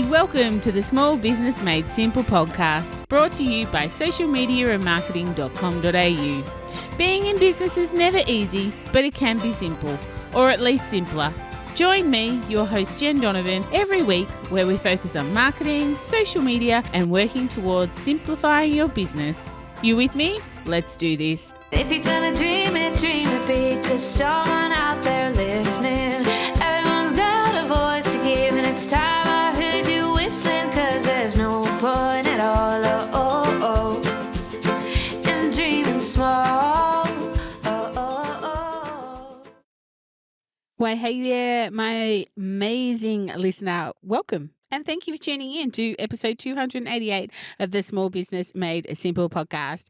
Hey, welcome to the Small Business Made Simple podcast, brought to you by socialmediaandmarketing.com.au. Being in business is never easy, but it can be simple, or at least simpler. Join me, your host Jen Donovan, every week where we focus on marketing, social media, and working towards simplifying your business. You with me? Let's do this. If you're gonna dream it big, 'cause someone out there listening. Everyone's got a voice to give, and it's time I heard you whistling, 'cause there's no point at all, in dreaming small. Well, hey there, my amazing listener. Welcome. And thank you for tuning in to episode 288 of the Small Business Made Simple podcast.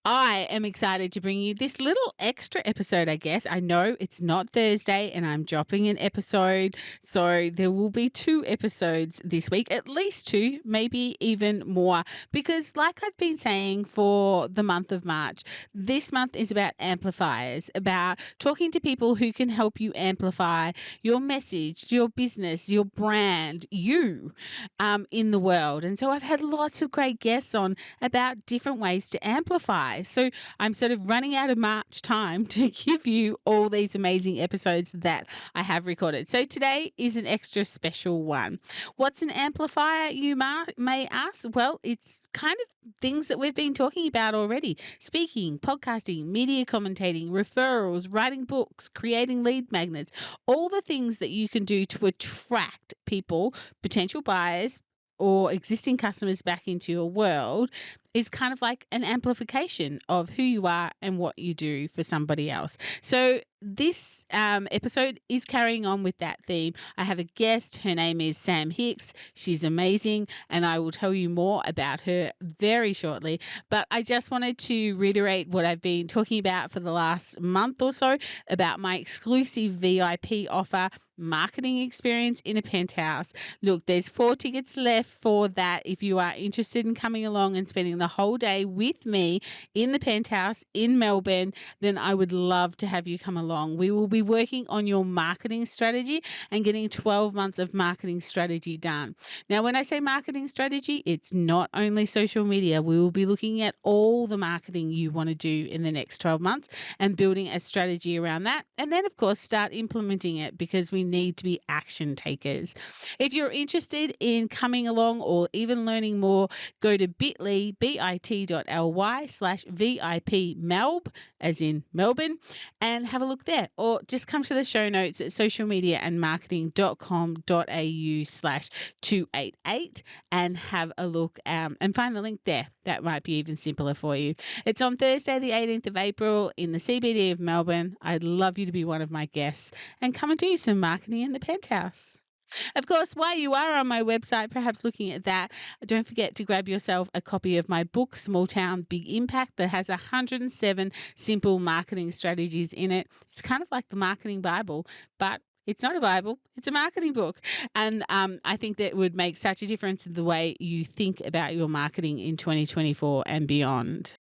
I am excited to bring you this little extra episode, I guess. I know it's not Thursday and I'm dropping an episode, so there will be 2 episodes this week, at least 2, maybe even more, because like I've been saying for the month of March, this month is about amplifiers, about talking to people who can help you amplify your message, your business, your brand, you in the world. And so I've had lots of great guests on about different ways to amplify. So I'm sort of running out of March time to give you all these amazing episodes that I have recorded. So today is an extra special one. What's an amplifier, you may ask? Well, it's kind of things that we've been talking about already. Speaking, podcasting, media commentating, referrals, writing books, creating lead magnets, all the things that you can do to attract people, potential buyers, or existing customers back into your world is kind of like an amplification of who you are and what you do for somebody else. So this episode is carrying on with that theme. I have a guest. Her name is Sam Hicks. She's amazing, and I will tell you more about her very shortly. But I just wanted to reiterate what I've been talking about for the last month or so about my exclusive VIP offer, marketing experience in a penthouse. Look, there's 4 tickets left for that. If you are interested in coming along and spending the whole day with me in the penthouse in Melbourne, then I would love to have you come along. We will be working on your marketing strategy and getting 12 months of marketing strategy done. Now, when I say marketing strategy, it's not only social media. We will be looking at all the marketing you want to do in the next 12 months and building a strategy around that. And then, of course, start implementing it, because we need to be action takers. If you're interested in coming along or even learning more, go to bit.ly/VIP Melb, as in Melbourne, and have a look there. Or just come to the show notes at socialmediaandmarketing.com.au/288 and have a look and find the link there. That might be even simpler for you. It's on Thursday, the 18th of April in the CBD of Melbourne. I'd love you to be one of my guests and come and do some marketing in the penthouse. Of course, while you are on my website, perhaps looking at that, don't forget to grab yourself a copy of my book, Small Town, Big Impact, that has 107 simple marketing strategies in it. It's kind of like the marketing Bible, but it's not a Bible, it's a marketing book. And I think that would make such a difference in the way you think about your marketing in 2024 and beyond.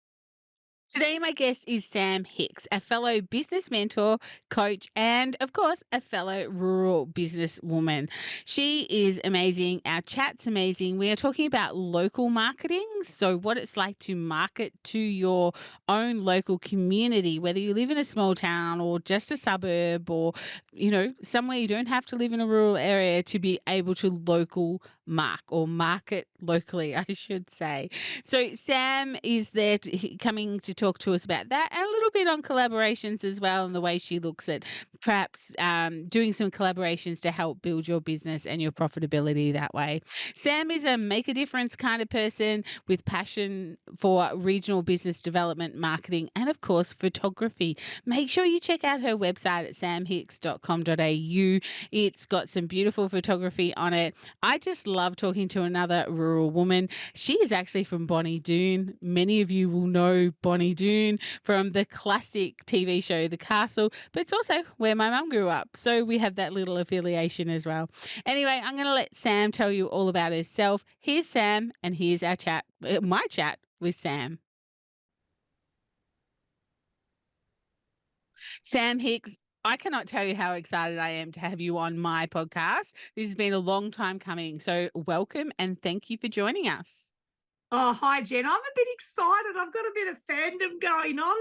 Today, my guest is Sam Hicks, a fellow business mentor, coach, and of course, a fellow rural businesswoman. She is amazing. Our chat's amazing. We are talking about local marketing. So what it's like to market to your own local community, whether you live in a small town or just a suburb, or, somewhere you don't have to live in a rural area to be able to market locally, I should say. So Sam is there coming to talk to us about that, and a little bit on collaborations as well, and the way she looks at perhaps doing some collaborations to help build your business and your profitability that way. Sam is a make a difference kind of person with passion for regional business development, marketing, and of course photography. Make sure you check out her website at samhicks.com.au. It's got some beautiful photography on it. I just love talking to another rural woman. She is actually from Bonnie Doon. Many of you will know Bonnie Doon from the classic TV show The Castle, but it's also where my mum grew up. So we have that little affiliation as well. Anyway, I'm going to let Sam tell you all about herself. Here's Sam, and here's our chat, my chat with Sam. Sam Hicks, I cannot tell you how excited I am to have you on my podcast. This has been a long time coming. So, welcome and thank you for joining us. Oh, hi, Jen. I'm a bit excited. I've got a bit of fandom going on.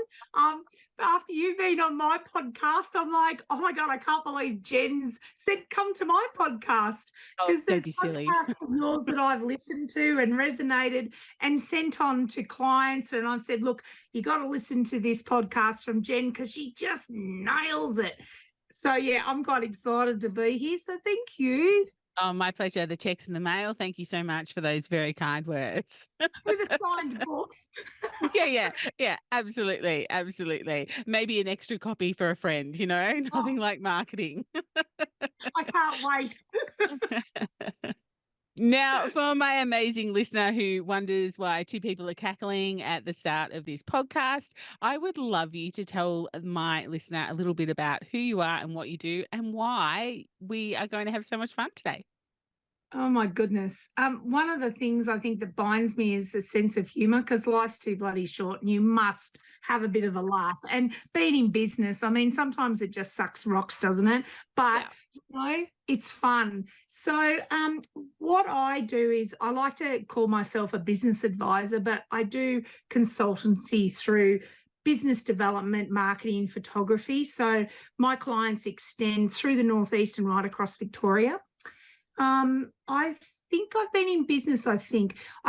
After you've been on my podcast, I'm like, oh my God, I can't believe Jen's said come to my podcast. Oh, Because don't there's be silly. podcasts of yours that I've listened to and resonated and sent on to clients. And I've said, look, you got to listen to this podcast from Jen because she just nails it. So, yeah, I'm quite excited to be here. So thank you. Oh, my pleasure. The check's in the mail. Thank you so much for those very kind words. With a signed book. Yeah, absolutely. Absolutely. Maybe an extra copy for a friend, nothing like marketing. I can't wait. Now, for my amazing listener who wonders why two people are cackling at the start of this podcast, I would love you to tell my listener a little bit about who you are and what you do and why we are going to have so much fun today. Oh my goodness. One of the things I think that binds me is a sense of humour because life's too bloody short and you must have a bit of a laugh. And being in business, I mean, sometimes it just sucks rocks, doesn't it? But, it's fun. So what I do is I like to call myself a business advisor, but I do consultancy through business development, marketing, photography. So my clients extend through the Northeast and right across Victoria. I think I've been in business. I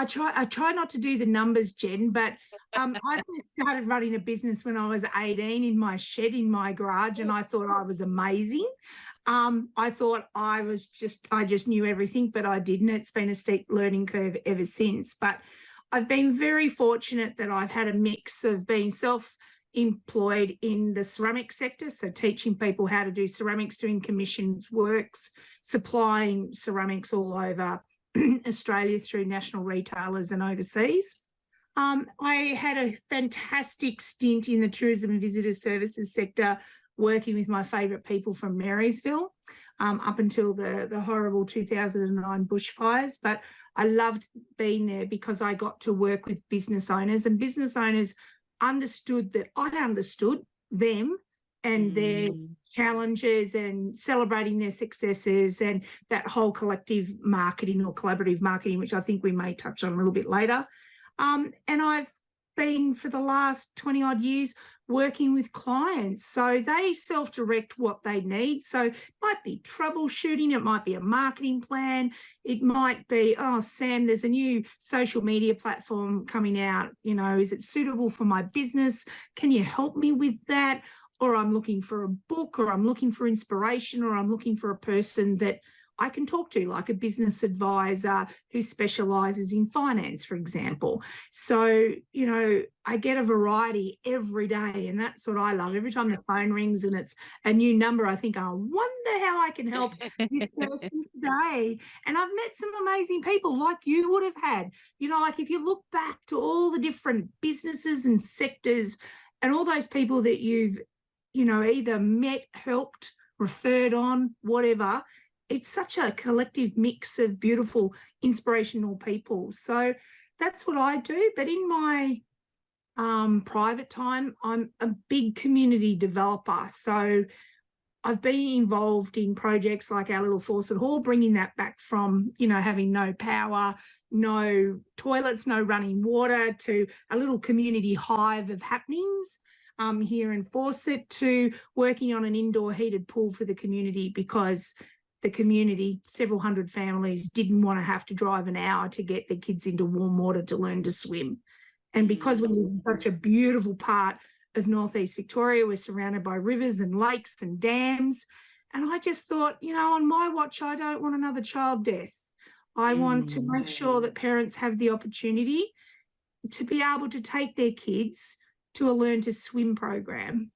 try not to do the numbers, Jen, but I started running a business when I was 18 in my shed in my garage, and I thought I was amazing. I thought I just knew everything, but I didn't. It's been a steep learning curve ever since. But I've been very fortunate that I've had a mix of being self-employed in the ceramic sector, so teaching people how to do ceramics, doing commissioned works, supplying ceramics all over Australia through national retailers and overseas. I had a fantastic stint in the tourism and visitor services sector, working with my favourite people from Marysville up until the horrible 2009 bushfires. But I loved being there because I got to work with business owners, and business owners understood that I understood them and their challenges and celebrating their successes and that whole collective marketing or collaborative marketing, which I think we may touch on a little bit later. And I've been for the last 20 odd years working with clients. So they self-direct what they need. So it might be troubleshooting, it might be a marketing plan, it might be, oh, Sam, there's a new social media platform coming out, is it suitable for my business? Can you help me with that? Or I'm looking for a book, or I'm looking for inspiration, or I'm looking for a person that I can talk to, like a business advisor who specialises in finance, for example. So, I get a variety every day, and that's what I love. Every time the phone rings and it's a new number, I think, I wonder how I can help this person today. And I've met some amazing people like you would have had. Like if you look back to all the different businesses and sectors and all those people that you've, either met, helped, referred on, whatever, it's such a collective mix of beautiful, inspirational people. So that's what I do. But in my private time, I'm a big community developer. So I've been involved in projects like our little Fawcett Hall, bringing that back from, having no power, no toilets, no running water, to a little community hive of happenings here in Fawcett, to working on an indoor heated pool for the community because the community, several hundred families, didn't want to have to drive an hour to get their kids into warm water to learn to swim. And because we live in such a beautiful part of Northeast Victoria, we're surrounded by rivers and lakes and dams. And I just thought, on my watch, I don't want another child death. I want to make sure that parents have the opportunity to be able to take their kids to a Learn to Swim program.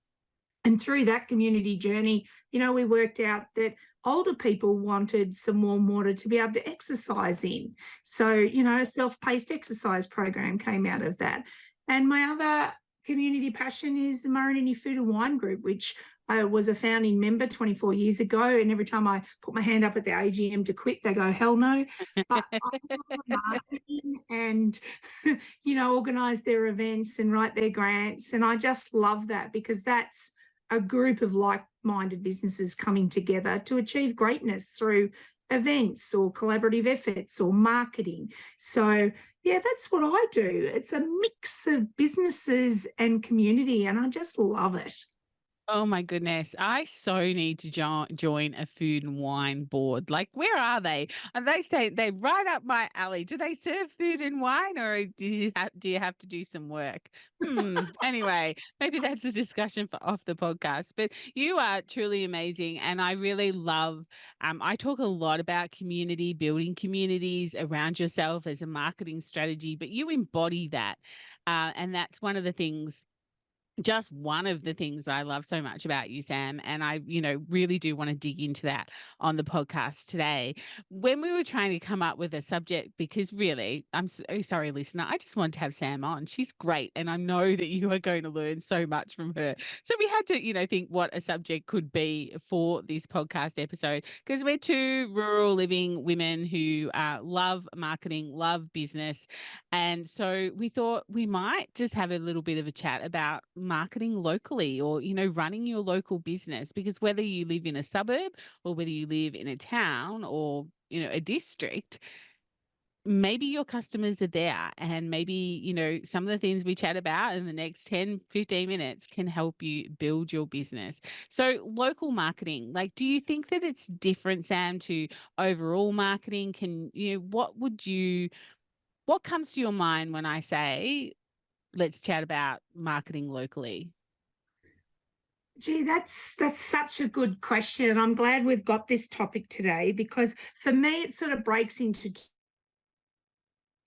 And through that community journey, we worked out that older people wanted some warm water to be able to exercise in. So, a self-paced exercise program came out of that. And my other community passion is the Murrinini Food and Wine Group, which I was a founding member 24 years ago. And every time I put my hand up at the AGM to quit, they go, hell no. But I love marketing and, organise their events and write their grants. And I just love that because that's a group of like-minded businesses coming together to achieve greatness through events or collaborative efforts or marketing. So, yeah, that's what I do. It's a mix of businesses and community, and I just love it. Oh my goodness. I so need to join a food and wine board. Like, where are they? And they say they're right up my alley. Do they serve food and wine, or do you have to do some work? Anyway, maybe that's a discussion for off the podcast. But you are truly amazing. And I really love, I talk a lot about community, building communities around yourself as a marketing strategy, but you embody that. And that's one of the things, just one of the things I love so much about you, Sam. And I, really do want to dig into that on the podcast today. When we were trying to come up with a subject, because really, I'm so sorry, listener, I just wanted to have Sam on. She's great. And I know that you are going to learn so much from her. So we had to, think what a subject could be for this podcast episode, because we're two rural living women who love marketing, love business. And so we thought we might just have a little bit of a chat about marketing locally, or, running your local business, because whether you live in a suburb or whether you live in a town or, a district, maybe your customers are there, and maybe, some of the things we chat about in the next 10-15 minutes can help you build your business. So local marketing, like, do you think that it's different, Sam, to overall marketing? What comes to your mind when I say, let's chat about marketing locally? Gee, that's such a good question. I'm glad we've got this topic today, because for me, it sort of breaks into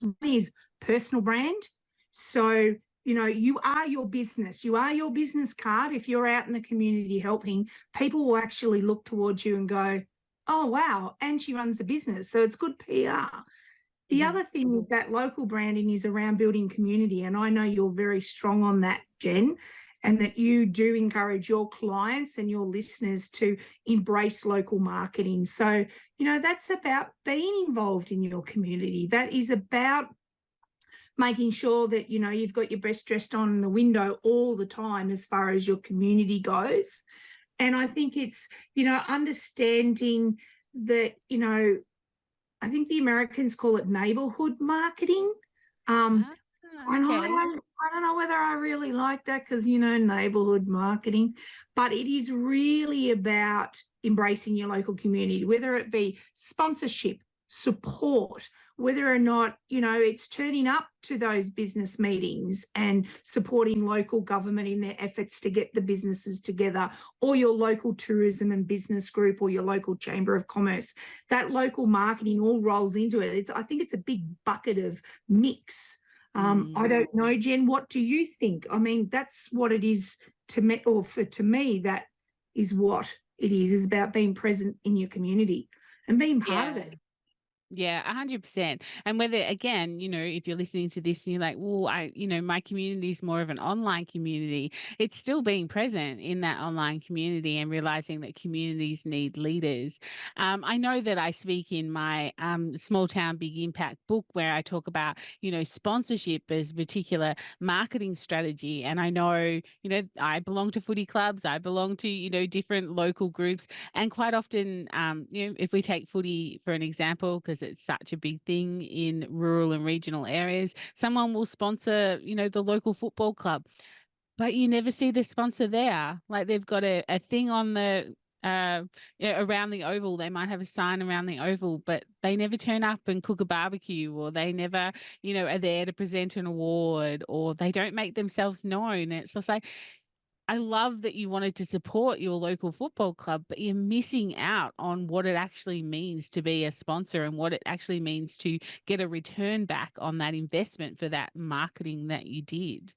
one is personal brand. So, you are your business. You are your business card. If you're out in the community helping, people will actually look towards you and go, oh, wow, and she runs a business. So it's good PR. The other thing is that local branding is around building community. And I know you're very strong on that, Jen, and that you do encourage your clients and your listeners to embrace local marketing. So, that's about being involved in your community. That is about making sure that, you've got your best dressed on in the window all the time as far as your community goes. And I think it's, understanding that, I think the Americans call it neighborhood marketing. And Okay. I don't know whether I really like that, because, neighborhood marketing, but it is really about embracing your local community, whether it be sponsorship, support, whether or not, it's turning up to those business meetings and supporting local government in their efforts to get the businesses together, or your local tourism and business group, or your local chamber of commerce. That local marketing all rolls into it. I think it's a big bucket of mix. I don't know, Jen, what do you think? I mean, that's what it is to me, or to me, that is what it is about being present in your community and being part of it. Yeah, 100%. And whether, again, if you're listening to this and you're like, well, my community is more of an online community, it's still being present in that online community and realizing that communities need leaders. I know that I speak in my Small Town Big Impact book, where I talk about, sponsorship as a particular marketing strategy. And I know, I belong to footy clubs, I belong to, different local groups. And quite often, if we take footy for an example, because it's such a big thing in rural and regional areas, someone will sponsor, the local football club, but you never see the sponsor there. Like, they've got a thing on the around the oval. They might have a sign around the oval, but they never turn up and cook a barbecue, or they never, are there to present an award, or they don't make themselves known. It's just like, I love that you wanted to support your local football club, but you're missing out on what it actually means to be a sponsor, and what it actually means to get a return back on that investment for that marketing that you did.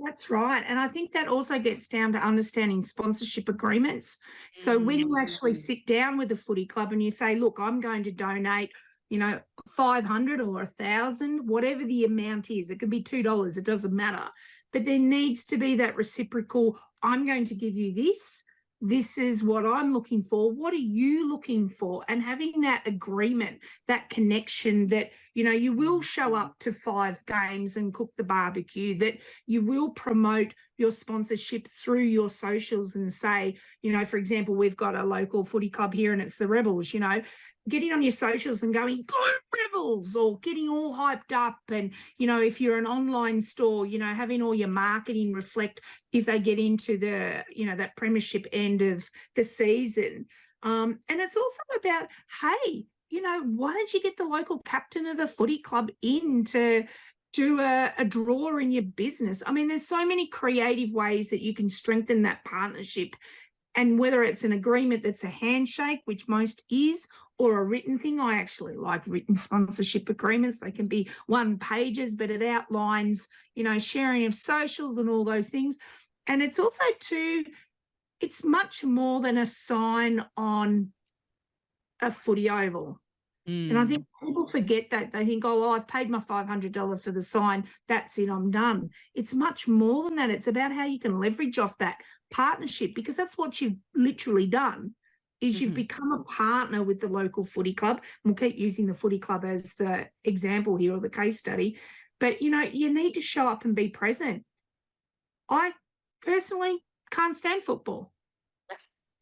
That's right. And I think that also gets down to understanding sponsorship agreements. So when you actually sit down with a footy club and you say, look, I'm going to donate, 500 or 1,000, whatever the amount is, it could be $2, it doesn't matter. But there needs to be that reciprocal, I'm going to give you this, this is what I'm looking for. What are you looking for? And having that agreement, that connection that, you know, you will show up to 5 games and cook the barbecue, that you will promote your sponsorship through your socials and say, you know, for example, we've got a local footy club here and it's the Rebels, you know, getting on your socials and going, go Rebels, or getting all hyped up. And, you know, if you're an online store, you know, having all your marketing reflect if they get into the, you know, that premiership end of the season. And it's also about, hey, you know, why don't you get the local captain of the footy club in to do a draw in your business? I mean, there's so many creative ways that you can strengthen that partnership. And whether it's an agreement that's a handshake, which most is, or a written thing, I actually like written sponsorship agreements. They can be 1 pages, but it outlines, you know, sharing of socials and all those things. And it's also it's much more than a sign on a footy oval. And I think people forget that. They think, oh, well, I've paid my $500 for the sign. That's it, I'm done. It's much more than that. It's about how you can leverage off that partnership, because that's what you've literally done, is you've become a partner with the local footy club. We'll keep using the footy club as the example here, or the case study. But, you know, you need to show up and be present. I personally can't stand football.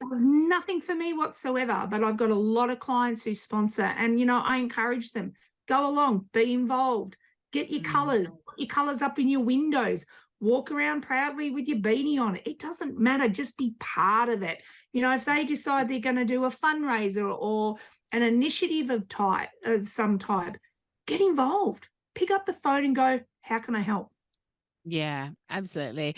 It was nothing for me whatsoever, but I've got a lot of clients who sponsor, and, you know, I encourage them, go along, be involved, get your colours, put your colours up in your windows, walk around proudly with your beanie on. It doesn't matter, just be part of it. You know, if they decide they're going to do a fundraiser or an initiative of some type, get involved, pick up the phone and go, how can I help? Yeah, absolutely.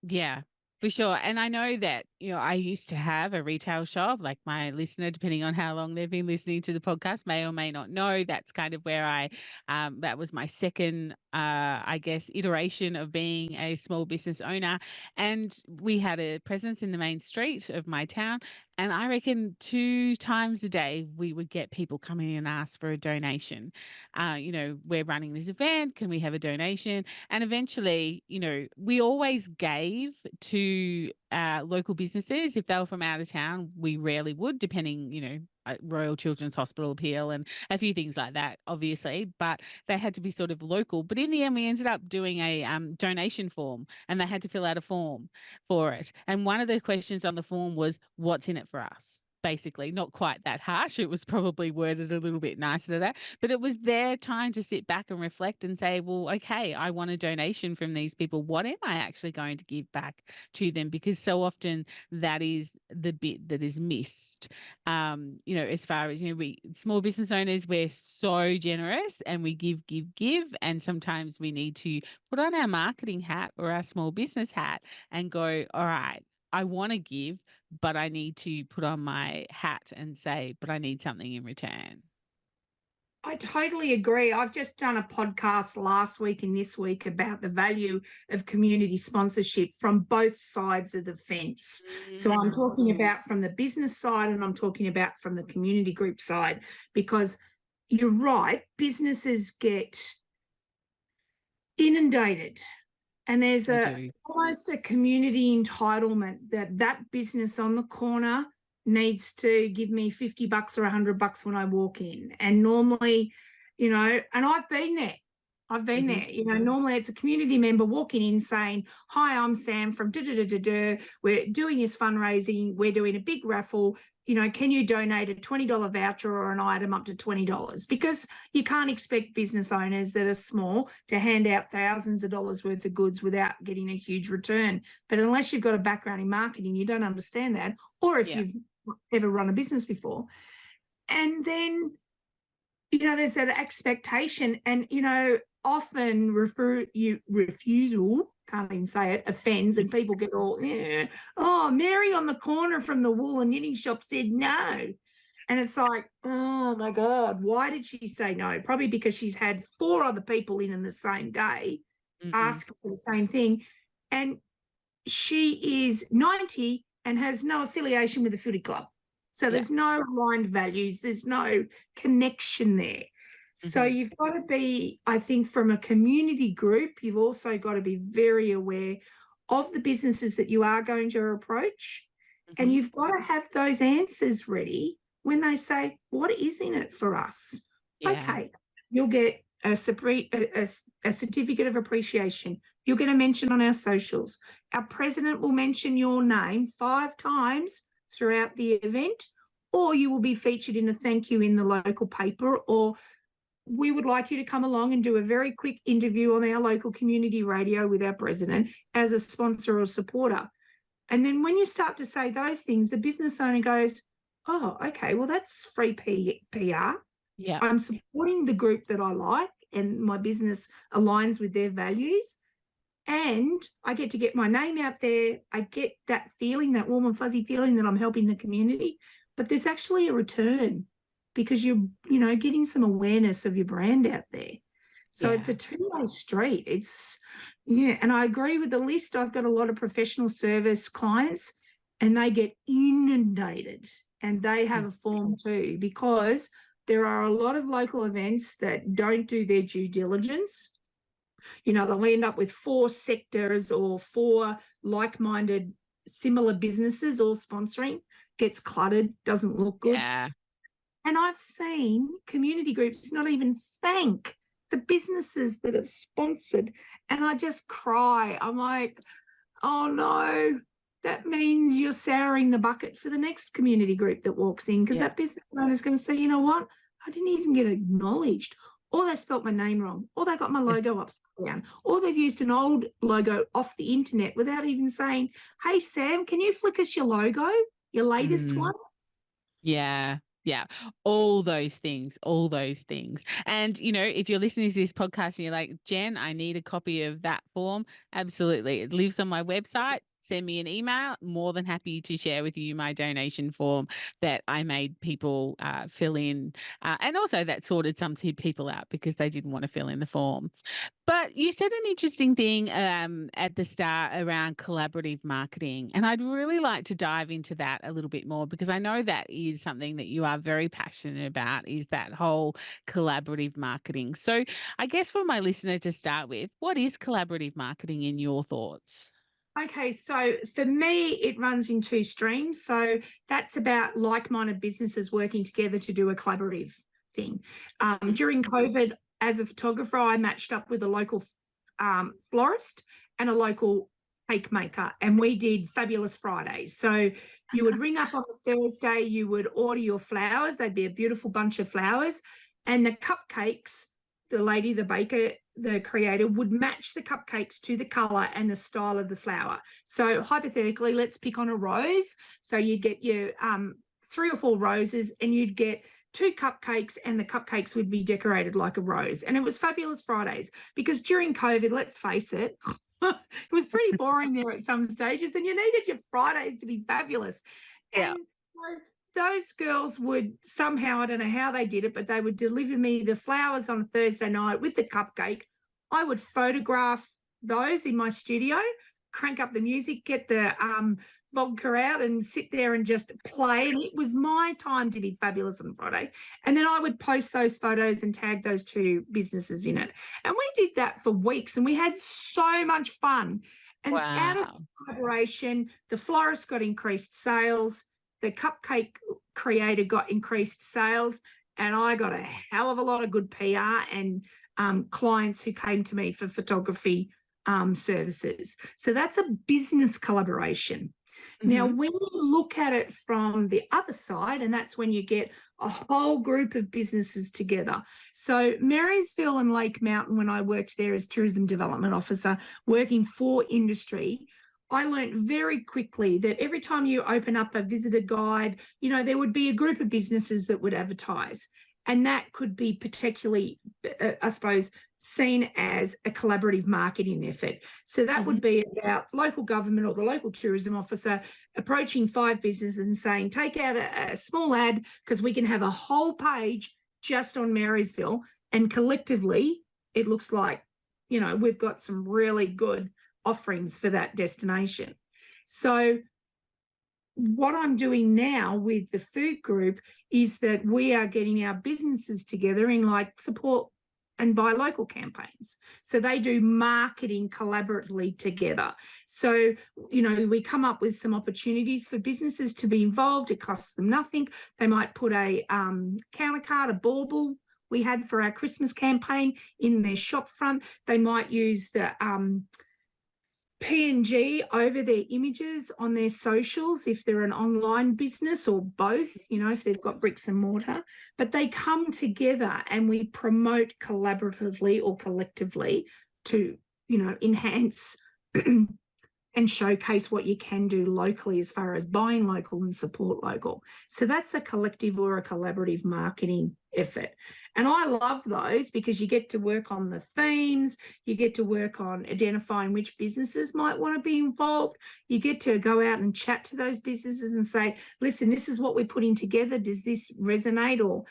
Yeah, for sure. And I know that, you know, I used to have a retail shop, like my listener, depending on how long they've been listening to the podcast, may or may not know. That's kind of where that was my second, I guess, iteration of being a small business owner. And we had a presence in the main street of my town. And I reckon 2 times a day we would get people coming in and ask for a donation. You know, we're running this event. Can we have a donation? And eventually, you know, we always gave to local businesses. If they were from out of town, we rarely would, depending, you know, Royal Children's Hospital appeal and a few things like that, obviously, but they had to be sort of local. But in the end, we ended up doing a donation form, and they had to fill out a form for it. And one of the questions on the form was, what's in it for us? Basically, not quite that harsh. It was probably worded a little bit nicer than that, but it was their time to sit back and reflect and say, well, okay, I want a donation from these people. What am I actually going to give back to them? Because so often that is the bit that is missed. You know, as far as, you know, we small business owners, we're so generous and we give. And sometimes we need to put on our marketing hat or our small business hat and go, all right, I want to give, but I need to put on my hat and say, but I need something in return. I totally agree. I've just done a podcast last week and this week about the value of community sponsorship from both sides of the fence. So I'm talking about from the business side and I'm talking about from the community group side, because you're right, businesses get inundated. And there's almost a community entitlement that business on the corner needs to give me $50 or $100 when I walk in. And normally, you know, and I've been there. There. You know, normally it's a community member walking in saying, hi, I'm Sam from da-da-da-da-da. We're doing this fundraising. We're doing a big raffle. You know, can you donate a $20 voucher or an item up to $20? Because you can't expect business owners that are small to hand out thousands of dollars worth of goods without getting a huge return. But unless you've got a background in marketing, you don't understand that. Or if you've ever run a business before. And then, you know, there's that expectation, and, you know, often refusal, can't even say it, offends, and people get all, oh, Mary on the corner from the wool and knitting shop said no. And it's like, oh my God, why did she say no? Probably because she's had 4 other people in the same day ask for the same thing. And she is 90 and has no affiliation with the footy club. So there's no aligned values. There's no connection there. So you've got to be, I think, from a community group, you've also got to be very aware of the businesses that you are going to approach And Mhm. you've got to have those answers ready when they say, what is in it for us? Yeah. Okay, you'll get a certificate of appreciation. You'll get a mention on our socials. Our president will mention your name 5 times throughout the event, or you will be featured in a thank you in the local paper, or we would like you to come along and do a very quick interview on our local community radio with our president as a sponsor or supporter. And then when you start to say those things, the business owner goes, oh, okay, well, that's free PR. Yeah. I'm supporting the group that I like and my business aligns with their values. And I get to get my name out there. I get that feeling, that warm and fuzzy feeling that I'm helping the community. But there's actually a return because you're, getting some awareness of your brand out there. So it's Yeah. a two-way street. And I agree with the list. I've got a lot of professional service clients and they get inundated and they have a form too, because there are a lot of local events that don't do their due diligence. They'll end up with 4 sectors or 4 like-minded similar businesses all sponsoring, gets cluttered, doesn't look good. Yeah. And I've seen community groups not even thank the businesses that have sponsored. And I just cry. I'm like, oh no, that means you're souring the bucket for the next community group that walks in, because Yeah. that business owner is going to say, you know what? I didn't even get acknowledged. Or they spelt my name wrong, or they got my logo upside down, or they've used an old logo off the internet without even saying, hey, Sam, can you flick us your logo, your latest Mm. one? Yeah. Yeah. All those things. And, if you're listening to this podcast and you're like, Jen, I need a copy of that form. Absolutely. It lives on my website. Send me an email. More than happy to share with you my donation form that I made people fill in. And also that sorted some people out because they didn't want to fill in the form. But you said an interesting thing at the start around collaborative marketing, and I'd really like to dive into that a little bit more because I know that is something that you are very passionate about, is that whole collaborative marketing. So I guess for my listener to start with, what is collaborative marketing in your thoughts? Okay, so for me, it runs in 2 streams. So that's about like-minded businesses working together to do a collaborative thing. During COVID, as a photographer, I matched up with a local florist and a local cake maker, and we did Fabulous Fridays. So you would ring up on the Thursday, you would order your flowers. They'd be a beautiful bunch of flowers, and the cupcakes, the lady, the baker, the creator would match the cupcakes to the color and the style of the flower. So hypothetically, let's pick on a rose. So you'd get your 3 or 4 roses and you'd get 2 cupcakes, and the cupcakes would be decorated like a rose. And it was Fabulous Fridays because during COVID, let's face it, it was pretty boring there at some stages, and you needed your Fridays to be fabulous. Yeah. And so those girls would somehow, I don't know how they did it, but they would deliver me the flowers on a Thursday night with the cupcake. I would photograph those in my studio, crank up the music, get the vodka out and sit there and just play. And it was my time to be fabulous on Friday. And then I would post those photos and tag those 2 businesses in it. And we did that for weeks and we had so much fun. And out of Wow. collaboration, the florist got increased sales, the cupcake creator got increased sales, and I got a hell of a lot of good PR and clients who came to me for photography services. So that's a business collaboration. Now, Mhm. when you look at it from the other side, and that's when you get a whole group of businesses together. So Marysville and Lake Mountain, when I worked there as tourism development officer, working for industry, I learned very quickly that every time you open up a visitor guide, there would be a group of businesses that would advertise. And that could be particularly, I suppose, seen as a collaborative marketing effort. So that would be about local government or the local tourism officer approaching 5 businesses and saying, take out a small ad because we can have a whole page just on Marysville. And collectively, it looks like, we've got some really good offerings for that destination. So what I'm doing now with the food group is that we are getting our businesses together in like support and buy local campaigns. So they do marketing collaboratively together. So, we come up with some opportunities for businesses to be involved. It costs them nothing. They might put a counter card, a bauble we had for our Christmas campaign in their shop front. They might use the PNG over their images on their socials if they're an online business, or both, if they've got bricks and mortar. But they come together and we promote collaboratively or collectively to, enhance and showcase what you can do locally as far as buying local and support local. So that's a collective or a collaborative marketing effort. And I love those because you get to work on the themes, you get to work on identifying which businesses might want to be involved. You get to go out and chat to those businesses and say, listen, this is what we're putting together. Does this resonate? Or,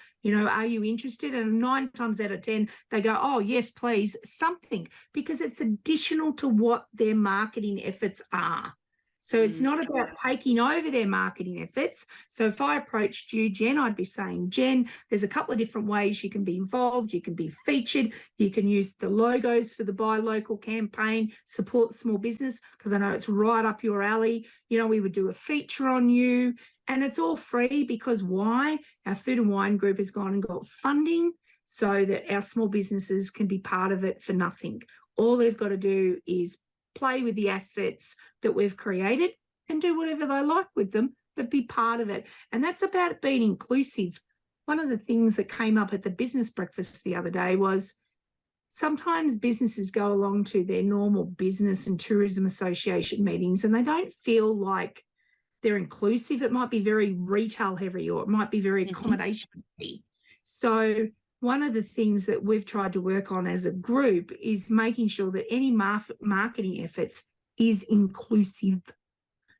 are you interested? And 9 times out of 10, they go, oh, yes, please, something, because it's additional to what their marketing efforts are. So it's not about taking over their marketing efforts. So if I approached you, Jen, I'd be saying, Jen, there's a couple of different ways you can be involved. You can be featured. You can use the logos for the Buy Local campaign, support small business, because I know it's right up your alley. We would do a feature on you, and it's all free because why? Our Food and Wine Group has gone and got funding so that our small businesses can be part of it for nothing. All they've got to do is play with the assets that we've created and do whatever they like with them, but be part of it. And that's about being inclusive. One of the things that came up at the business breakfast the other day was sometimes businesses go along to their normal business and tourism association meetings and they don't feel like they're inclusive. It might be very retail heavy, or it might be very accommodation heavy. So one of the things that we've tried to work on as a group is making sure that any marketing efforts is inclusive.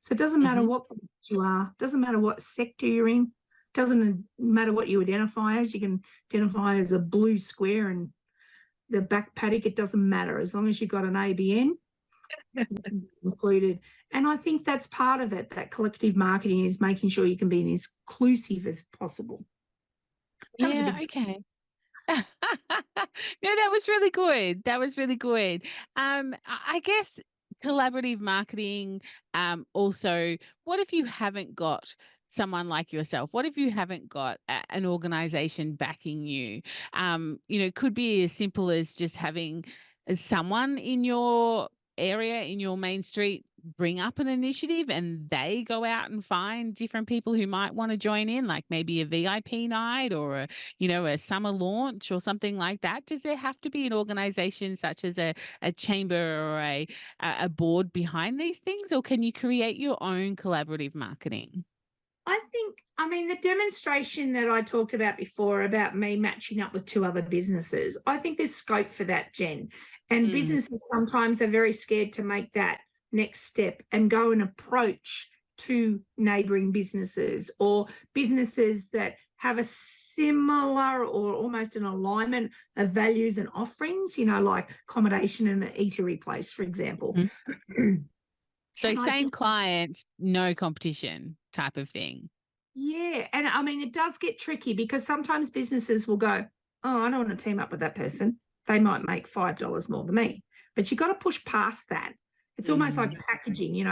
So it doesn't matter what business you are, doesn't matter what sector you're in, doesn't matter what you identify as. You can identify as a blue square and the back paddock, it doesn't matter. As long as you've got an ABN included. And I think that's part of it, that collective marketing is making sure you can be as inclusive as possible. Yeah, okay. No, that was really good. That was really good. I guess collaborative marketing, also, what if you haven't got someone like yourself? What if you haven't got an organization backing you? Could be as simple as just having someone in your area, in your main street, bring up an initiative and they go out and find different people who might want to join in, like maybe a VIP night or a summer launch or something like that. Does there have to be an organization such as a chamber or a board behind these things, or can you create your own collaborative marketing? The demonstration that I talked about before about me matching up with 2 other businesses, I think there's scope for that, Jen. And businesses sometimes are very scared to make that next step and go and approach 2 neighbouring businesses or businesses that have a similar or almost an alignment of values and offerings, like accommodation and an eatery place, for example. So same clients, no competition type of thing. Yeah. And it does get tricky because sometimes businesses will go, oh, I don't want to team up with that person. They might make $5 more than me. But you've got to push past that. It's almost like packaging,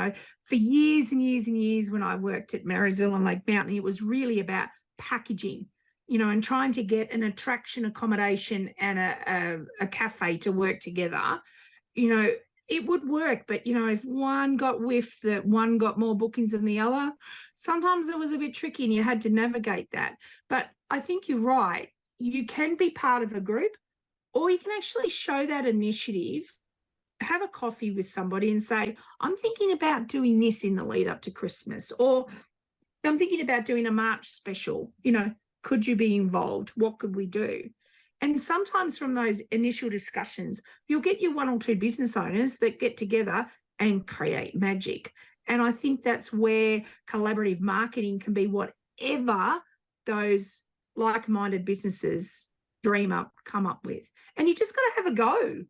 for years and years and years when I worked at Marysville and Lake Mountain, it was really about packaging, and trying to get an attraction, accommodation and a cafe to work together. It would work, but, if one got whiffed, that one got more bookings than the other, sometimes it was a bit tricky and you had to navigate that. But I think you're right. You can be part of a group, or you can actually show that initiative, have a coffee with somebody and say, I'm thinking about doing this in the lead up to Christmas, or I'm thinking about doing a March special. Could you be involved? What could we do? And sometimes from those initial discussions, you'll get your 1 or 2 business owners that get together and create magic. And I think that's where collaborative marketing can be whatever those like-minded businesses dream up, come up with. And you just got to have a go.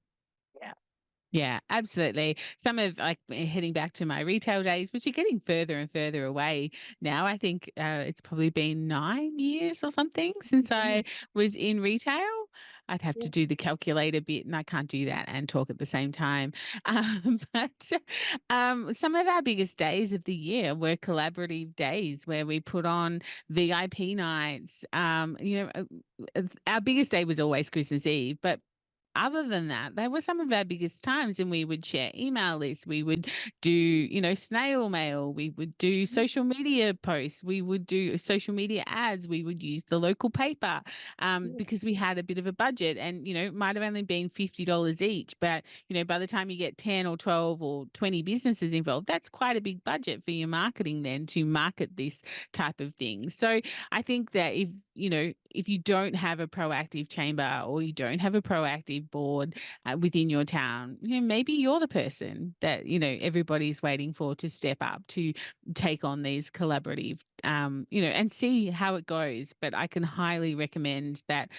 Yeah, absolutely. Some of heading back to my retail days, which are getting further and further away now. I think it's probably been 9 years or something since I was in retail. I'd have Yeah. to do the calculator bit, and I can't do that and talk at the same time. But some of our biggest days of the year were collaborative days where we put on VIP nights. Our biggest day was always Christmas Eve, but other than that, they were some of our biggest times, and we would share email lists. We would do, snail mail. We would do social media posts. We would do social media ads. We would use the local paper because we had a bit of a budget, and it might have only been $50 each. But by the time you get 10 or 12 or 20 businesses involved, that's quite a big budget for your marketing then to market this type of thing. So I think that if you don't have a proactive chamber or you don't have a proactive board within your town, maybe you're the person that everybody's waiting for to step up to take on these collaborative and see how it goes. But I can highly recommend that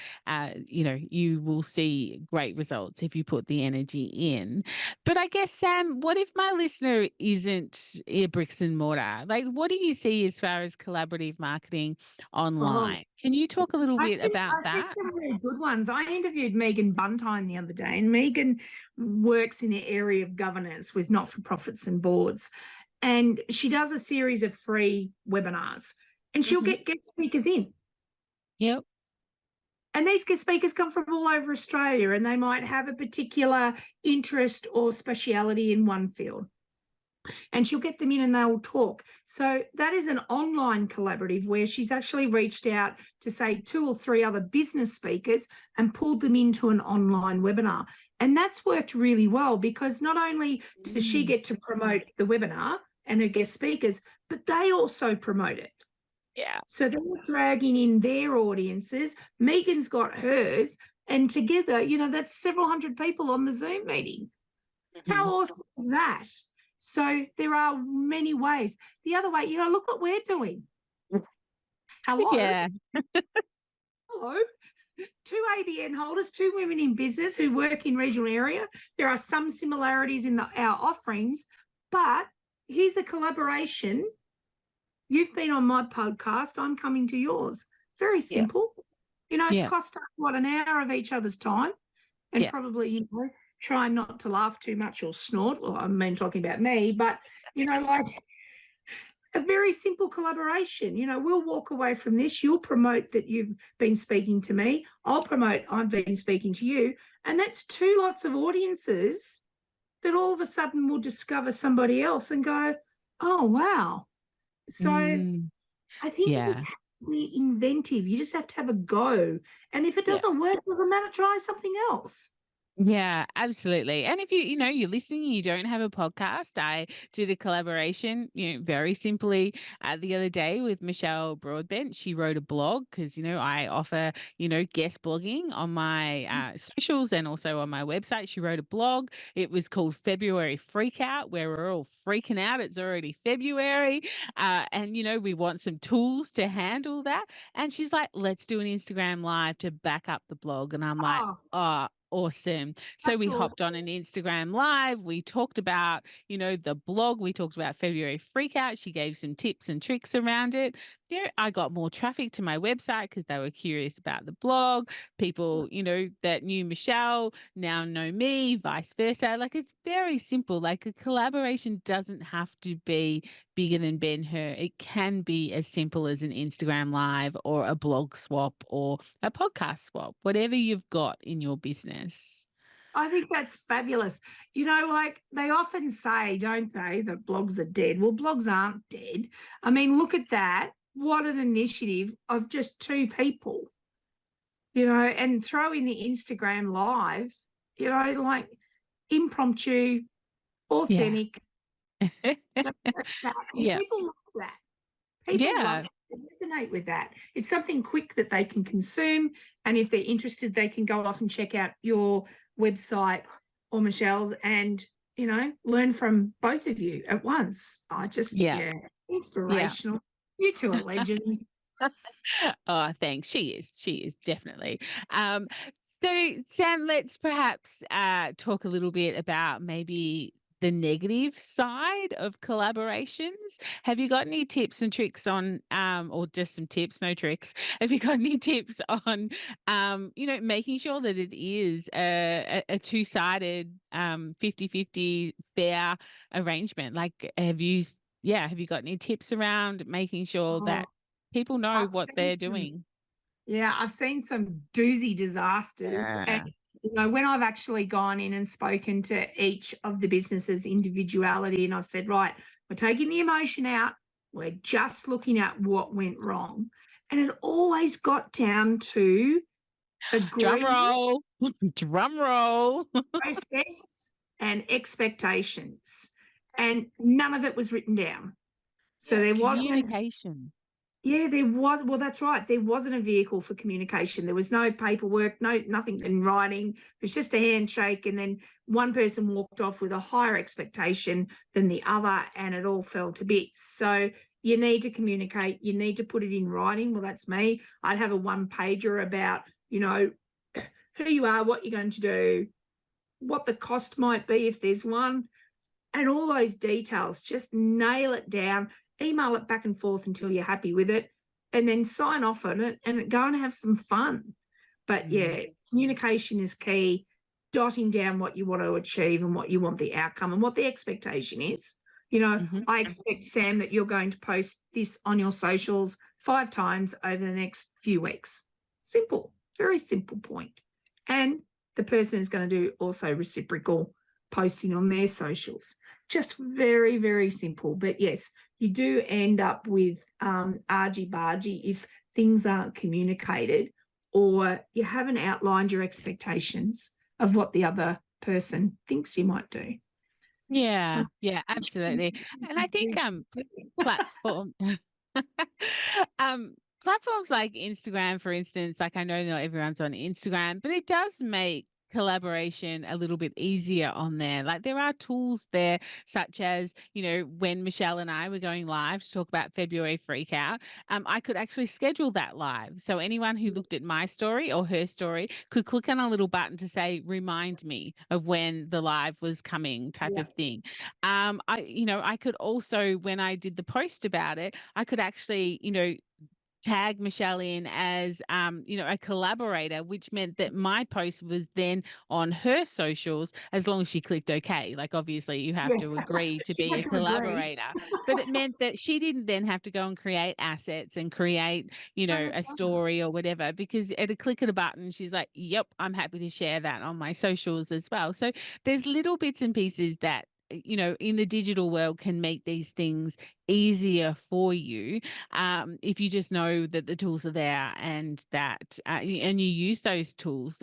you will see great results if you put the energy in. But I guess, Sam, what if my listener isn't a bricks and mortar? Like, what do you see as far as collaborative marketing online? Can you talk a little bit about I that? some really good ones. I interviewed Megan Buntine the other day, and Megan works in the area of governance with not-for-profits and boards. And she does a series of free webinars, and she'll get guest speakers in. Yep. And these guest speakers come from all over Australia, and they might have a particular interest or speciality in one field. And she'll get them in and they'll talk. So that is an online collaborative where she's actually reached out to, say, 2 or 3 other business speakers and pulled them into an online webinar. And that's worked really well, because not only does she get to promote the webinar and her guest speakers, but they also promote it. Yeah. So they're dragging in their audiences. Megan's got hers, and together, that's several hundred people on the Zoom meeting. How awesome is that? So there are many ways. The other way, look what we're doing. Hello. Yeah. Hello. 2 ABN holders, 2 women in business who work in regional area. There are some similarities in our offerings, but here's a collaboration. You've been on my podcast. I'm coming to yours. Very simple. It's cost us, an hour of each other's time, and probably, try not to laugh too much or snort. Well, I mean, talking about me, but, like a very simple collaboration. We'll walk away from this. You'll promote that you've been speaking to me. I'll promote I've been speaking to you. And that's 2 lots of audiences that all of a sudden will discover somebody else and go, oh, wow. So I think you just have to be inventive. You just have to have a go. And if it doesn't work, it doesn't matter, try something else. Yeah, absolutely. And if you're listening and you don't have a podcast, I did a collaboration, very simply the other day with Michelle Broadbent. She wrote a blog because, I offer, guest blogging on my socials and also on my website. She wrote a blog. It was called February Freakout, where we're all freaking out. It's already February. And, we want some tools to handle that. And she's like, let's do an Instagram live to back up the blog. And I'm like, oh, awesome. So we hopped on an Instagram live. We talked about, the blog. We talked about February Freakout. She gave some tips and tricks around it. I got more traffic to my website because they were curious about the blog. People, that knew Michelle now know me, vice versa. Like, it's very simple. Like, a collaboration doesn't have to be bigger than Ben-Hur. It can be as simple as an Instagram live or a blog swap or a podcast swap, whatever you've got in your business. I think that's fabulous. Like they often say, don't they, that blogs are dead. Well, blogs aren't dead. I mean, look at that. What an initiative of just 2 people, and throw in the Instagram live, like impromptu, authentic. People love that. People love it. They resonate with that. It's something quick that they can consume. And if they're interested, they can go off and check out your website or Michelle's and, learn from both of you at once. Inspirational. You 2 are legends. Oh, thanks. She is definitely. So Sam, let's perhaps talk a little bit about maybe the negative side of collaborations. Have you got any tips and tricks on, or just some tips, no tricks? Have you got any tips on, making sure that it is a two-sided, 50-50 fair arrangement? Like, have you got any tips around making sure Oh, that people know I've what seen they're some doing? Yeah, I've seen some doozy disasters. And, Yeah. when I've actually gone in and spoken to each of the businesses' individuality, and I've said, right, we're taking the emotion out, we're just looking at what went wrong. And it always got down to Drum agreement, roll. Drum roll. process, and expectations. And none of it was written down. So Yeah, there wasn't. communication. Yeah, there was. Well, that's right. There wasn't a vehicle for communication. There was no paperwork, nothing in writing. It was just a handshake, and then one person walked off with a higher expectation than the other, and it all fell to bits. So you need to communicate. You need to put it in writing. Well, that's me. I'd have a one-pager about, who you are, what you're going to do, what the cost might be if there's one, and all those details. Just nail it down, email it back and forth until you're happy with it, and then sign off on it and go and have some fun. But yeah, communication is key, dotting down what you want to achieve and what you want the outcome and what the expectation is. I expect, Sam, that you're going to post this on your socials 5 times over the next few weeks. Simple, very simple point. And the person is going to do also reciprocal posting on their socials. Just very, very simple. But yes, you do end up with argy-bargy if things aren't communicated or you haven't outlined your expectations of what the other person thinks you might do. Yeah, absolutely. And I think platform platforms like Instagram, for instance, like I know not everyone's on Instagram, but it does make collaboration a little bit easier on there. Like there are tools there, such as, when Michelle and I were going live to talk about February Freakout, I could actually schedule that live. So anyone who looked at my story or her story could click on a little button to say, remind me of when the live was coming, type of thing. I could also, when I did the post about it, I could actually, tag Michelle in as, a collaborator, which meant that my post was then on her socials as long as she clicked OK. Like, obviously, you have to agree to be a collaborator, but it meant that she didn't then have to go and create assets and create, a story or whatever, because at a click of a button, she's like, yep, I'm happy to share that on my socials as well. So there's little bits and pieces that, in the digital world can make these things easier for you, if you just know that the tools are there and that and you use those tools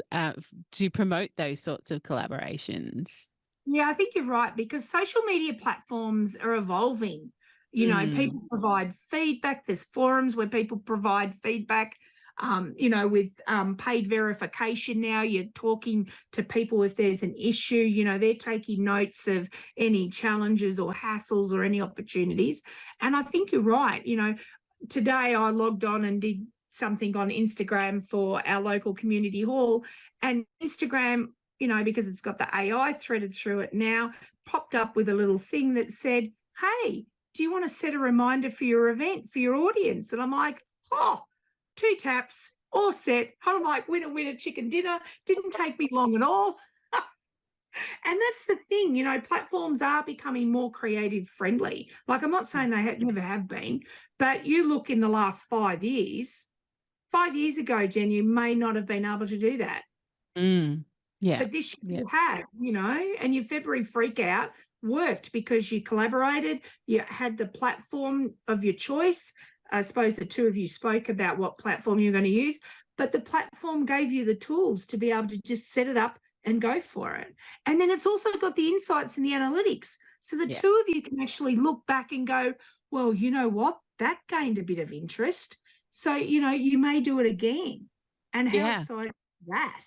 to promote those sorts of collaborations. Yeah, I think you're right, because social media platforms are evolving. People provide feedback. There's forums where people provide feedback. With paid verification now, you're talking to people if there's an issue. They're taking notes of any challenges or hassles or any opportunities. And I think you're right. Today I logged on and did something on Instagram for our local community hall, and Instagram, because it's got the AI threaded through it now, popped up with a little thing that said, hey, do you want to set a reminder for your event, for your audience? And I'm like, 2 taps, all set. I'm like, winner, chicken dinner. Didn't take me long at all. And that's the thing, platforms are becoming more creative friendly. Like, I'm not saying they never have been, but you look in the last 5 years, 5 years ago, Jen, you may not have been able to do that. Yeah. But this year you have, and your February Freakout worked because you collaborated, you had the platform of your choice. I suppose the 2 of you spoke about what platform you're going to use, but the platform gave you the tools to be able to just set it up and go for it. And then it's also got the insights and the analytics. So the 2 of you can actually look back and go, well, you know what? That gained a bit of interest. So, you may do it again. And how exciting is that?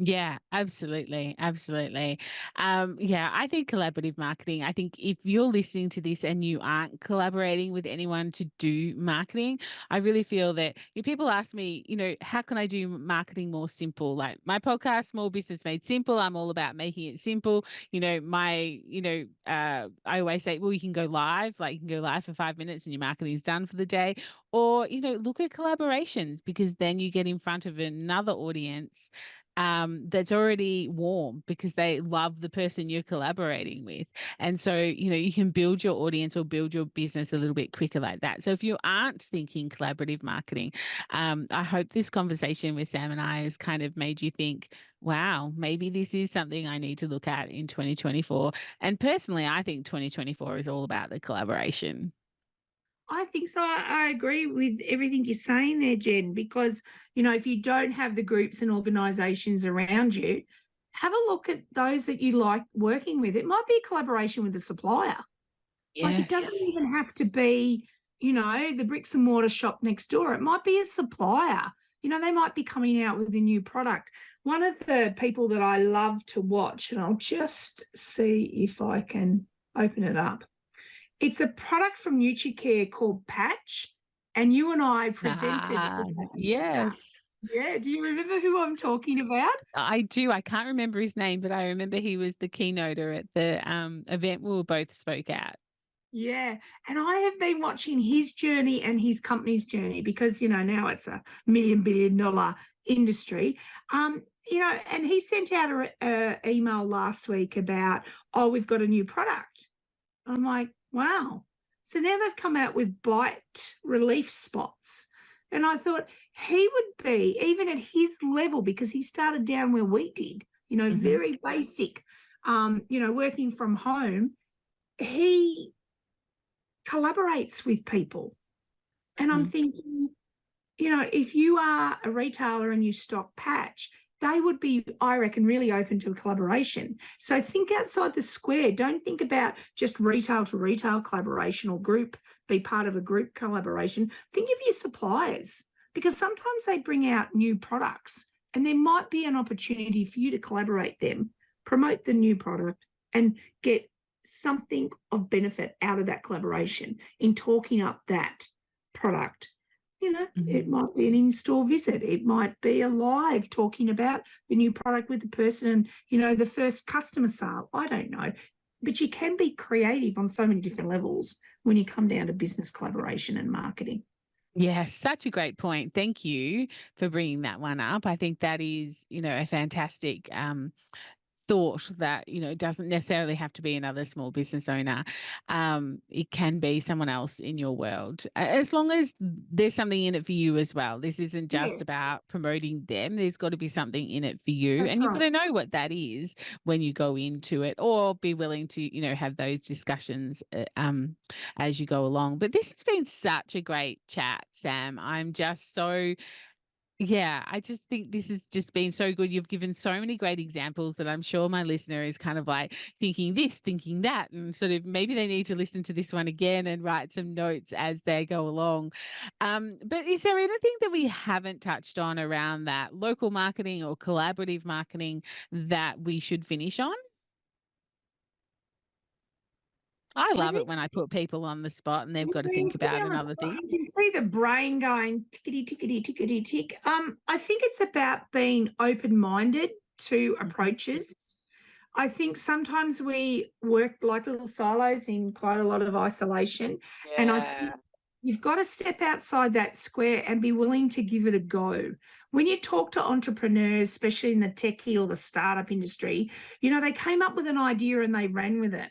Yeah, absolutely. Absolutely. Yeah, I think collaborative marketing, I think if you're listening to this and you aren't collaborating with anyone to do marketing, I really feel that if people ask me, how can I do marketing more simple? Like my podcast, Small Business Made Simple, I'm all about making it simple. I always say, well, you can go live, like you can go live for 5 minutes and your marketing is done for the day. Or, look at collaborations because then you get in front of another audience that's already warm because they love the person you're collaborating with. And so, you can build your audience or build your business a little bit quicker like that. So if you aren't thinking collaborative marketing, I hope this conversation with Sam and I has kind of made you think, wow, maybe this is something I need to look at in 2024. And personally, I think 2024 is all about the collaboration. I think so. I agree with everything you're saying there, Jen, because, if you don't have the groups and organisations around you, have a look at those that you like working with. It might be a collaboration with a supplier. Like it doesn't Yes. even have to be, the bricks and mortar shop next door. It might be a supplier. They might be coming out with a new product. One of the people that I love to watch, and I'll just see if I can open it up. It's a product from NutriCare called Patch, and you and I presented. Yes. Yeah, do you remember who I'm talking about? I do. I can't remember his name, but I remember he was the keynoter at the event we both spoke at. Yeah, and I have been watching his journey and his company's journey because, now it's a $1 billion industry. And he sent out a email last week about, oh, we've got a new product. I'm like, wow. So now they've come out with bite relief spots. And I thought he would be, even at his level, because he started down where we did, very basic, working from home. He collaborates with people. And I'm thinking, if you are a retailer and you stock Patch, they would be, I reckon, really open to a collaboration. So think outside the square. Don't think about just retail to retail collaboration or be part of a group collaboration. Think of your suppliers because sometimes they bring out new products and there might be an opportunity for you to collaborate them, promote the new product and get something of benefit out of that collaboration in talking up that product. It might be an in-store visit. It might be a live talking about the new product with the person and, the first customer sale. I don't know. But you can be creative on so many different levels when you come down to business collaboration and marketing. Yes, such a great point. Thank you for bringing that one up. I think that is, a fantastic thought that it doesn't necessarily have to be another small business owner. It can be someone else in your world, as long as there's something in it for you as well. This isn't just about promoting them. There's got to be something in it for you. That's And you've right. got to know what that is when you go into it, or be willing to have those discussions as you go along. But this has been such a great chat, Sam. I'm just so yeah, I just think this has just been so good. You've given so many great examples that I'm sure my listener is kind of like thinking this, thinking that, and sort of maybe they need to listen to this one again and write some notes as they go along. But is there anything that we haven't touched on around that local marketing or collaborative marketing that we should finish on? I I love it think when I put people on the spot and they've got to you think about on the another spot, thing. you can see the brain going tickety, tickety, tickety, tick. I think it's about being open-minded to approaches. I think sometimes we work like little silos in quite a lot of isolation. And I think you've got to step outside that square and be willing to give it a go. When you talk to entrepreneurs, especially in the techie or the startup industry, they came up with an idea and they ran with it.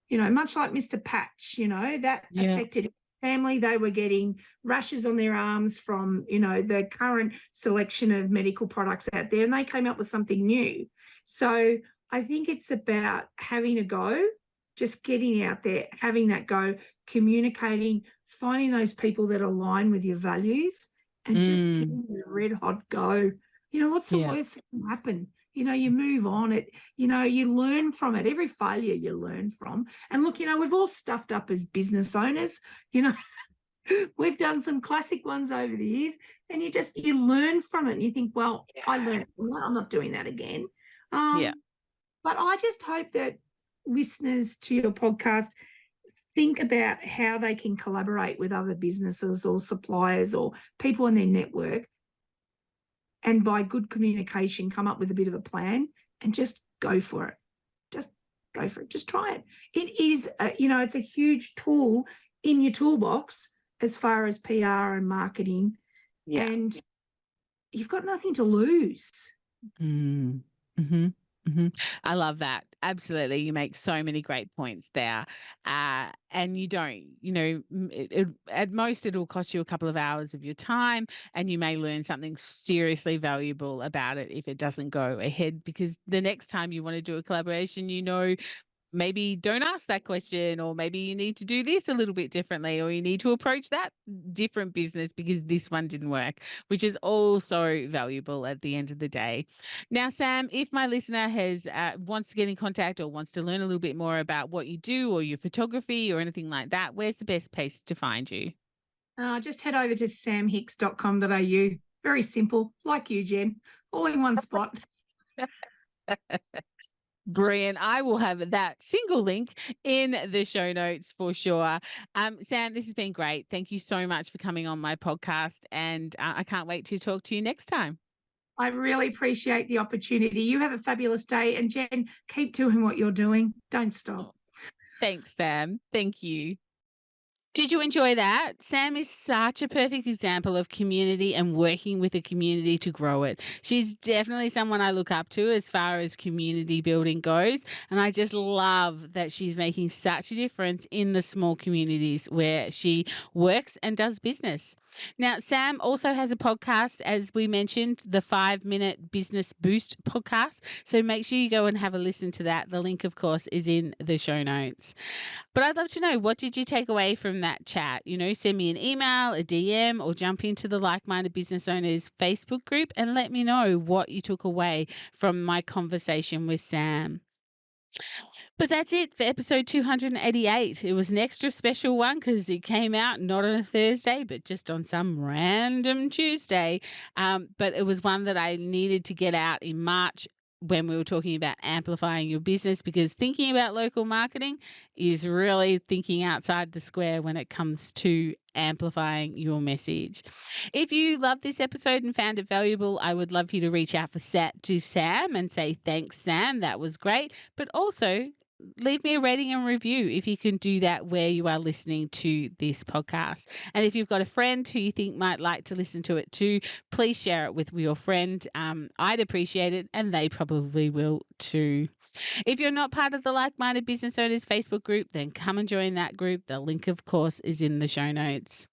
Much like Mr. Patch, that affected his family. They were getting rashes on their arms from, the current selection of medical products out there, and they came up with something new. So I think it's about having a go, just getting out there, having that go, communicating, finding those people that align with your values and just giving it a red hot go. What's the worst that can happen? You move on it, you learn from it. Every failure you learn from. And look, we've all stuffed up as business owners, We've done some classic ones over the years, and you learn from it, and you think, well, I learned from that. I'm not doing that again. Yeah. But I just hope that listeners to your podcast think about how they can collaborate with other businesses or suppliers or people in their network, and by good communication, come up with a bit of a plan and just go for it. Just go for it. Just try it. It is, it's a huge tool in your toolbox as far as PR and marketing. Yeah. And you've got nothing to lose. Mm-hmm. Mm-hmm. I love that. Absolutely. You make so many great points there. And you don't, at most it'll cost you a couple of hours of your time, and you may learn something seriously valuable about it if it doesn't go ahead, because the next time you want to do a collaboration, maybe don't ask that question, or maybe you need to do this a little bit differently, or you need to approach that different business because this one didn't work, which is also valuable at the end of the day. Now, Sam, if my listener wants to get in contact or wants to learn a little bit more about what you do or your photography or anything like that, where's the best place to find you? Just head over to samhicks.com.au. Very simple, like you, Jen, all in one spot. Brilliant. I will have that single link in the show notes for sure. Sam, this has been great. Thank you so much for coming on my podcast, and I can't wait to talk to you next time. I really appreciate the opportunity. You have a fabulous day, and Jen, keep doing what you're doing. Don't stop. Thanks, Sam. Thank you. Did you enjoy that? Sam is such a perfect example of community and working with a community to grow it. She's definitely someone I look up to as far as community building goes. And I just love that she's making such a difference in the small communities where she works and does business. Now, Sam also has a podcast, as we mentioned, the 5-Minute Business Boost podcast. So make sure you go and have a listen to that. The link, of course, is in the show notes. But I'd love to know, what did you take away from that chat? Send me an email, a DM, or jump into the Like-Minded Business Owners Facebook group and let me know what you took away from my conversation with Sam. But that's it for episode 288. It was an extra special one because it came out not on a Thursday, but just on some random Tuesday. But it was one that I needed to get out in March when we were talking about amplifying your business, because thinking about local marketing is really thinking outside the square when it comes to amplifying your message. If you loved this episode and found it valuable, I would love you to reach out to Sam and say, thanks, Sam, that was great. But also leave me a rating and review if you can do that where you are listening to this podcast. And if you've got a friend who you think might like to listen to it too, please share it with your friend. I'd appreciate it, and they probably will too. If you're not part of the Like-Minded Business Owners Facebook group, then come and join that group. The link, of course, is in the show notes.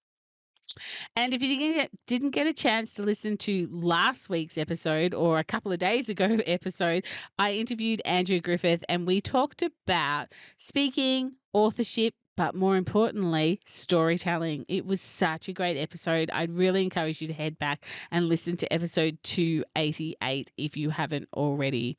And if you didn't get a chance to listen to last week's episode, or a couple of days ago episode, I interviewed Andrew Griffith and we talked about speaking, authorship, but more importantly, storytelling. It was such a great episode. I'd really encourage you to head back and listen to episode 288 if you haven't already.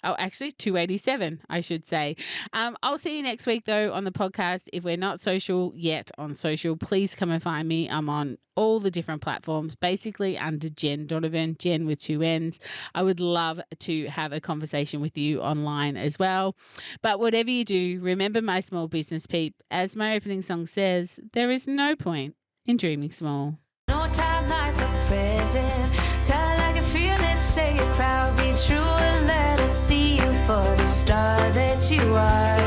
Oh, actually, 287, I should say. I'll see you next week, though, on the podcast. If we're not social yet on social, please come and find me. I'm on all the different platforms, basically under Jen Donovan, Jen with 2 N's. I would love to have a conversation with you online as well. But whatever you do, remember, my small business peep, as my opening song says, there is no point in dreaming small. No time like the present. Tell it like you feel it, say it proud, be true, and let us see you for the star that you are.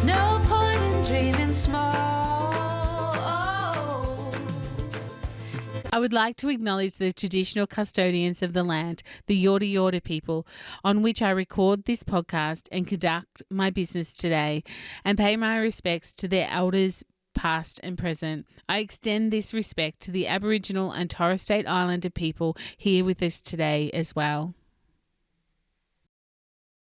No point in dreaming small. I would like to acknowledge the traditional custodians of the land, the Yorta Yorta people, on which I record this podcast and conduct my business today, and pay my respects to their elders, past and present. I extend this respect to the Aboriginal and Torres Strait Islander people here with us today as well.